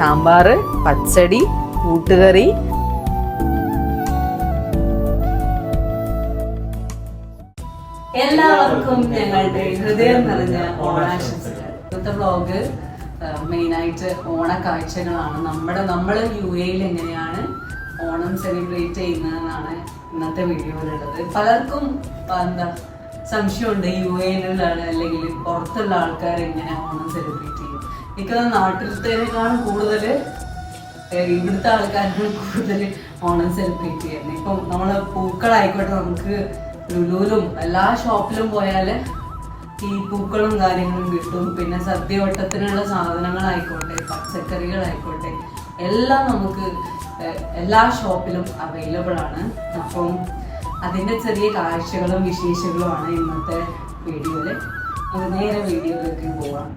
സാമ്പാർ, പച്ചടി, കൂട്ടുകറി. എല്ലാവർക്കും ഞങ്ങളുടെ ഹൃദയം നിറഞ്ഞ ഓണാശംസകൾ. ഇന്നത്തെ വ്ലോഗ് മെയിനായിട്ട് ഓണക്കാഴ്ചകളാണ്. നമ്മൾ UAE എങ്ങനെയാണ് ഓണം സെലിബ്രേറ്റ് ചെയ്യുന്നതെന്നാണ് ഇന്നത്തെ വീഡിയോയിലുള്ളത്. പലർക്കും എന്താ സംശയമുണ്ട്, UAE അല്ലെങ്കിൽ പുറത്തുള്ള ആൾക്കാർ എങ്ങനെ ഓണം സെലിബ്രേറ്റ് ചെയ്യും. എനിക്ക് നാട്ടിലത്തേക്കാളും കൂടുതൽ ഇവിടുത്തെ ആൾക്കാർക്ക് കൂടുതൽ ഓണം സെലിബ്രേറ്റ് ചെയ്യുന്നത്. ഇപ്പം നമ്മള് പൂക്കളായിക്കോട്ടെ, നമുക്ക് ലുലുവിലും എല്ലാ ഷോപ്പിലും പോയാൽ ഈ പൂക്കളും കാര്യങ്ങളും കിട്ടും. പിന്നെ സദ്യവട്ടത്തിനുള്ള സാധനങ്ങളായിക്കോട്ടെ, പച്ചക്കറികളായിക്കോട്ടെ, എല്ലാം നമുക്ക് എല്ലാ ഷോപ്പിലും അവൈലബിൾ ആണ്. അപ്പം അതിൻ്റെ ചെറിയ കാഴ്ചകളും വിശേഷങ്ങളുമാണ് ഇന്നത്തെ വീഡിയോയിൽ. നേരെ വീഡിയോയിലേക്ക് പോവാം.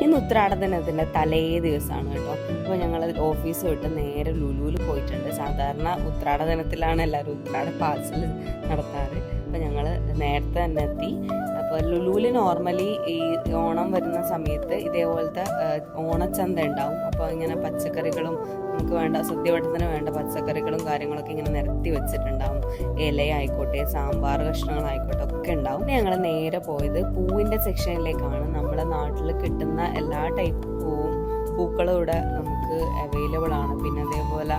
ഇന്ന് ഉത്രാടദിനത്തിൻ്റെ തലേ ദിവസമാണ് കേട്ടോ. അപ്പോൾ ഞങ്ങൾ ഓഫീസ് വിട്ട് നേരെ ലുലുവിൽ പോയിട്ടുണ്ട്. സാധാരണ ഉത്രാടദിനത്തിലാണ് എല്ലാവരും ഉത്രാട പാർസൽ നടത്താറ്. അപ്പോൾ ഞങ്ങൾ നേരത്തെ തന്നെ എത്തി. അപ്പോൾ ലുലുവിൽ നോർമലി ഈ ഓണം വരുന്ന സമയത്ത് ഇതേപോലത്തെ ഓണച്ചന്ത ഉണ്ടാവും. അപ്പോൾ ഇങ്ങനെ പച്ചക്കറികളും നമുക്ക് വേണ്ട സദ്യവട്ടത്തിന് വേണ്ട പച്ചക്കറികളും കാര്യങ്ങളൊക്കെ ഇങ്ങനെ നിരത്തി വെച്ചിട്ടുണ്ടാവും. ഇലയായിക്കോട്ടെ, സാമ്പാർ കഷ്ണങ്ങളായിക്കോട്ടെ ഒക്കെ ഉണ്ടാവും. ഞങ്ങൾ നേരെ പോയത് പൂവിൻ്റെ സെക്ഷനിലേക്കാണ്. നമ്മുടെ നാട്ടിൽ കിട്ടുന്ന എല്ലാ ടൈപ്പ് പൂക്കളും ഇവിടെ നമുക്ക് അവൈലബിൾ ആണ്. പിന്നെ അതേപോലെ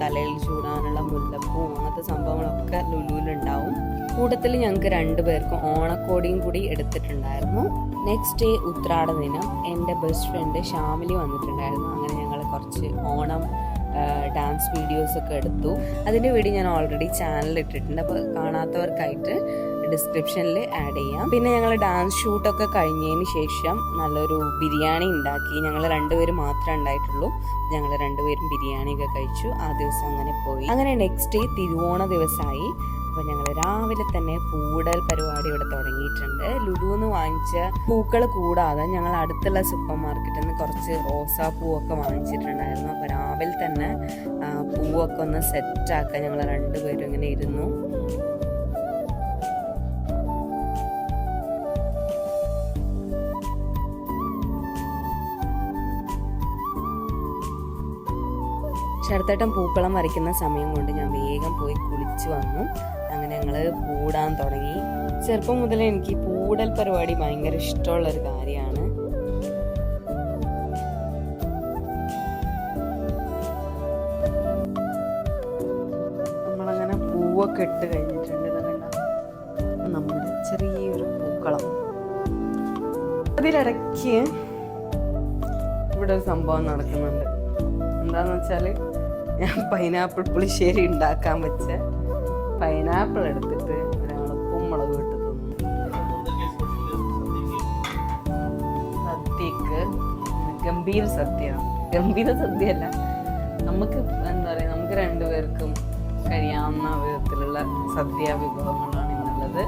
തലയിൽ ചൂടാനുള്ള മുല്ലപ്പൂ, അങ്ങനത്തെ സംഭവങ്ങളൊക്കെ ലുലുവിലുണ്ടാവും. കൂട്ടത്തിൽ ഞങ്ങൾക്ക് 2 പേർക്കും ഓണക്കോടിയും കൂടി എടുത്തിട്ടുണ്ടായിരുന്നു. നെക്സ്റ്റ് ഡേ ഉത്രാട ദിനം എൻ്റെ ബെസ്റ്റ് ഫ്രണ്ട് ഷാമിലി വന്നിട്ടുണ്ടായിരുന്നു. അങ്ങനെ ഞങ്ങൾ കുറച്ച് ഓണം ഡാൻസ് വീഡിയോസൊക്കെ എടുത്തു. അതിൻ്റെ വീഡിയോ ഞാൻ ഓൾറെഡി ചാനലിൽ ഇട്ടിട്ടുണ്ട്. അപ്പോൾ കാണാത്തവർക്കായിട്ട് ഡിസ്ക്രിപ്ഷനിൽ ആഡ് ചെയ്യാം. പിന്നെ ഞങ്ങൾ ഡാൻസ് ഷൂട്ടൊക്കെ കഴിഞ്ഞതിന് ശേഷം നല്ലൊരു ബിരിയാണി ഉണ്ടാക്കി. ഞങ്ങൾ 2 പേര് മാത്രമേ ഉണ്ടായിട്ടുള്ളൂ. ഞങ്ങൾ 2 പേരും ബിരിയാണിയൊക്കെ കഴിച്ചു. ആ ദിവസം അങ്ങനെ പോയി. അങ്ങനെ നെക്സ്റ്റ് ഡേ തിരുവോണ ദിവസമായി. അപ്പോൾ ഞങ്ങൾ രാവിലെ തന്നെ പൂടൽ പരിപാടി ഇവിടെ തുടങ്ങിയിട്ടുണ്ട്. ലുലുന്ന് വാങ്ങിച്ച പൂക്കൾ കൂടാതെ ഞങ്ങൾ അടുത്തുള്ള സൂപ്പർ മാർക്കറ്റിൽ നിന്ന് കുറച്ച് റോസാപ്പൂവൊക്കെ വാങ്ങിച്ചിട്ടുണ്ടായിരുന്നു. അപ്പോൾ രാവിലെ തന്നെ പൂവൊക്കെ ഒന്ന് സെറ്റാക്കാൻ ഞങ്ങൾ 2 പേരും ഇങ്ങനെ ഇരുന്നു. ശരത്തേട്ടൻ പൂക്കളം വരയ്ക്കുന്ന സമയം കൊണ്ട് ഞാൻ വേഗം പോയി കുളിച്ചു വന്നു. അങ്ങനെ ഞങ്ങൾ പൂടാൻ തുടങ്ങി. ചെറുപ്പം മുതലേ എനിക്ക് പൂടൽ പരിപാടി ഭയങ്കര ഇഷ്ടമുള്ളൊരു കാര്യമാണ്. നമ്മളങ്ങനെ പൂവൊക്കെ ഇട്ട് കഴിഞ്ഞിട്ടുണ്ട്. നമ്മുടെ ചെറിയൊരു പൂക്കളം. അതിലിടയ്ക്ക് ഇവിടെ ഒരു സംഭവം നടക്കുന്നുണ്ട്. എന്താന്ന് വെച്ചാൽ ഞാൻ പൈനാപ്പിൾ പുളിശ്ശേരി ഉണ്ടാക്കാൻ വെച്ച പൈനാപ്പിൾ എടുത്തിട്ട് ഒരാൾ ഉപ്പും മുളകും ഇട്ട് തിന്നു. സദ്യക്ക് ഗംഭീര സദ്യയാണ്. ഗംഭീര സദ്യയല്ല, നമുക്ക് എന്താ പറയുക, നമുക്ക് 2 പേർക്കും കഴിയാവുന്ന വിധത്തിലുള്ള സദ്യ വിഭവങ്ങളാണ് ഇന്നുള്ളത്.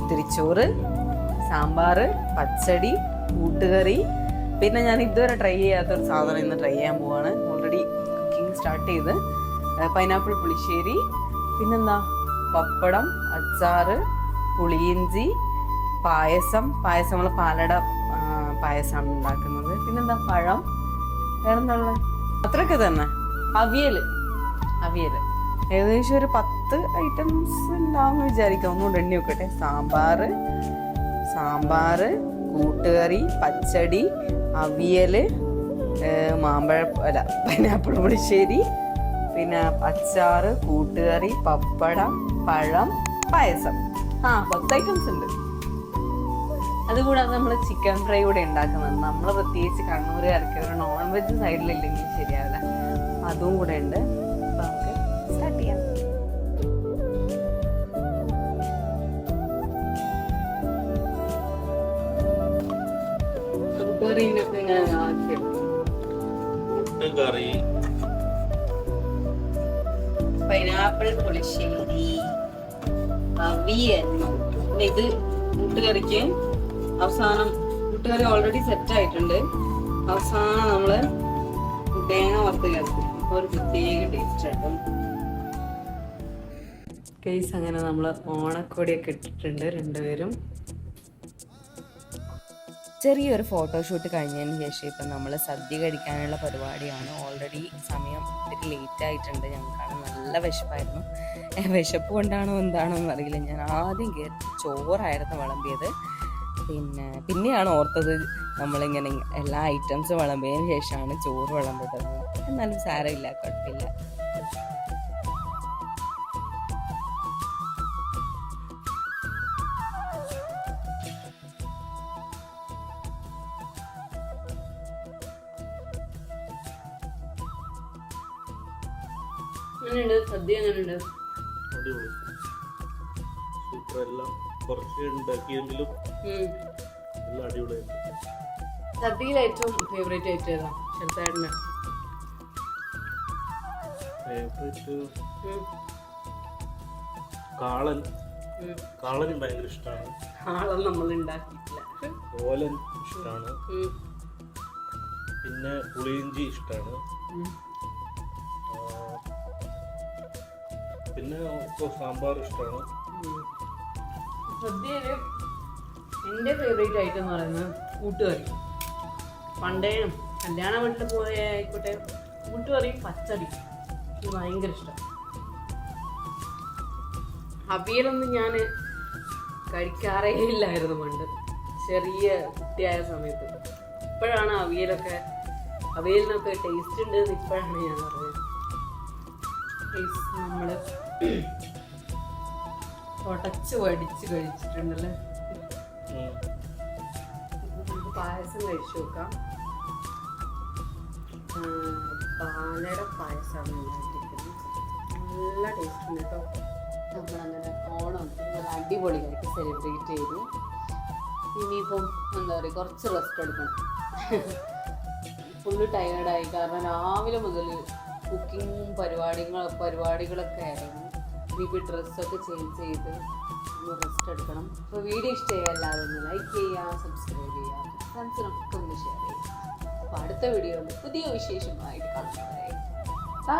തിരിച്ചോറ്, സാമ്പാർ, പച്ചടി, കൂട്ടുകറി. പിന്നെ ഞാൻ ഇതുവരെ ട്രൈ ചെയ്യാത്തൊരു സാധനം ഇന്ന് ട്രൈ ചെയ്യാൻ പോവാണ്. ഓൾറെഡി കുക്കിംഗ് സ്റ്റാർട്ട് ചെയ്ത്. പൈനാപ്പിൾ പുളിശ്ശേരി, പിന്നെന്താ പപ്പടം, അച്ചാറ്, പുളിയിഞ്ചി, പായസം. നമ്മൾ പാലട പായസമാണ് ഉണ്ടാക്കുന്നത്. പിന്നെന്താ പഴം, വേറെന്താ ഉള്ളത്, അത്രയൊക്കെ തന്നെ. അവിയൽ ഏകദേശം ഒരു 10 ഐറ്റംസ് ഉണ്ടാവുമെന്ന് വിചാരിക്കാം. ഒന്നുകൊണ്ട് എണ്ണി വെക്കട്ടെ. സാമ്പാർ, കൂട്ടുകറി, പച്ചടി, അവിയൽ, പൈനാപ്പിൾ പുളിശ്ശേരി, പിന്നെ അച്ചാറ്, കൂട്ടുകറി, പപ്പടം, പഴം, പായസം. 10 ഐറ്റംസ് ഉണ്ട്. അതുകൂടാതെ നമ്മൾ ചിക്കൻ ഫ്രൈ കൂടെ ഉണ്ടാക്കുന്നുണ്ട്. നമ്മൾ പ്രത്യേകിച്ച് കണ്ണൂരുകാർക്ക് ഒരു നോൺ വെജ് സൈഡിലില്ലെങ്കിൽ ശരിയാവില്ല. അതും കൂടെ ഉണ്ട്. അപ്പോൾ നമുക്ക് സ്റ്റാർട്ട് ചെയ്യാം. പൈനാപ്പിൾ പുളിശ്ശേരി, അവിയൽ. ഇത് കൂട്ടുകറിക്ക് അവസാനം, കൂട്ടുകറി ഓൾറെഡി സെറ്റ് ആയിട്ടുണ്ട്. അവസാനം നമ്മള് തേങ്ങ വറുത്ത് ചേർക്കും. അപ്പോൾ ഒരു പ്രത്യേക ടേസ്റ്റ് ആയിട്ടും. കേസ് അങ്ങനെ നമ്മൾ ഓണക്കോടിയൊക്കെ ഇട്ടിട്ടുണ്ട് 2 പേരും. ചെറിയൊരു ഫോട്ടോഷൂട്ട് കഴിഞ്ഞതിന് ശേഷം ഇപ്പം നമ്മൾ സദ്യ കഴിക്കാനുള്ള പരിപാടിയാണ്. ഓൾറെഡി സമയം ഇത്തിരി ലേറ്റ് ആയിട്ടുണ്ട്. ഞങ്ങൾക്കാണ് നല്ല വിശപ്പായിരുന്നു. വിശപ്പ് കൊണ്ടാണോ എന്താണോ എന്നറിയില്ല. ഞാൻ ആദ്യം കയറി ചോറായിരുന്നു വിളമ്പിയത്. പിന്നെയാണ് ഓർത്തത് നമ്മളിങ്ങനെ എല്ലാ ഐറ്റംസും വിളമ്പിയതിന് ശേഷമാണ് ചോറ് വിളമ്പുന്നത്. എന്നാലും സാരമില്ല, കുഴപ്പമില്ല. എങ്ങനെയുണ്ട് സദ്യ? എങ്ങനെയുണ്ട്? എല്ലാം കുറച്ച് ഉണ്ടാക്കിയെങ്കിലും എല്ലാം അടിപൊളിയായിരുന്നു. സദ്യയിൽ ഏറ്റവും ഫേവറേറ്റ് ആയിട്ട് ഏതാ ചെറുതായിട്ട്? ഫേവറേറ്റ് കാളൻ ഭയങ്കര ഇഷ്ടമാണ്. കാളൻ നമ്മൾ ഉണ്ടാക്കിയിട്ടില്ല. ഓലൻ ഇഷ്ടമാണ്. പിന്നെ പുളിയിഞ്ചി ഇഷ്ടമാണ്. പിന്നെ സാമ്പാർ ഇഷ്ടമാണ്. സദ്യയില് എൻ്റെ ഫേവറേറ്റ് ഐറ്റം എന്ന് പറയുന്നത് കൂട്ടുകറി. പണ്ടേ കല്യാണ വീട്ടിൽ പോയ ആയിക്കോട്ടെ, കൂട്ടുകറി പച്ചടി എനിക്ക് ഭയങ്കര ഇഷ്ടം. അവിയലൊന്നും ഞാൻ കഴിക്കാറേ ഇല്ലായിരുന്നു പണ്ട്, ചെറിയ കുട്ടിയായ സമയത്ത്. ഇപ്പോഴാണ് അവിയലിനൊക്കെ ടേസ്റ്റ് ഉണ്ട് എന്ന് ഇപ്പോഴാണ് ഞാൻ അറിഞ്ഞത്. നമ്മൾ ഉടച്ച് വടിച്ച് കഴിച്ചിട്ടുണ്ടല്ലേ. നമുക്ക് പായസം കഴിച്ചു നോക്കാം. പാലയുടെ പായസമാണ് ഉണ്ടാക്കിയിരിക്കുന്നത്. നല്ല ടേസ്റ്റ് ഉണ്ട് കേട്ടോ. നമ്മളങ്ങനെ ഓണം നല്ല അടിപൊളിയായിട്ട് സെലിബ്രേറ്റ് ചെയ്തു. ഇനിയിപ്പം എന്താ പറയുക, കുറച്ച് റെസ്റ്റ് എടുക്കണം. ഫുള്ള് ടയേർഡായി. കാരണം രാവിലെ മുതൽ കുക്കിങ്ങും പരിപാടികളൊക്കെ ആയിരുന്നു. ഇനിയിപ്പോൾ ഡ്രസ്സൊക്കെ ചേഞ്ച് ചെയ്ത് ഒന്ന് റെസ്റ്റ് എടുക്കണം. അപ്പോൾ വീഡിയോ ഇഷ്ടമായി എല്ലാവരും ഒന്ന് ലൈക്ക് ചെയ്യുക, സബ്സ്ക്രൈബ് ചെയ്യുക, ഫ്രണ്ട്സിനൊക്കെ ഒന്ന് ഷെയർ ചെയ്യുക. അപ്പോൾ അടുത്ത വീഡിയോയിൽ പുതിയ വിശേഷമായിട്ട് കാണുന്നവരെ ബൈ.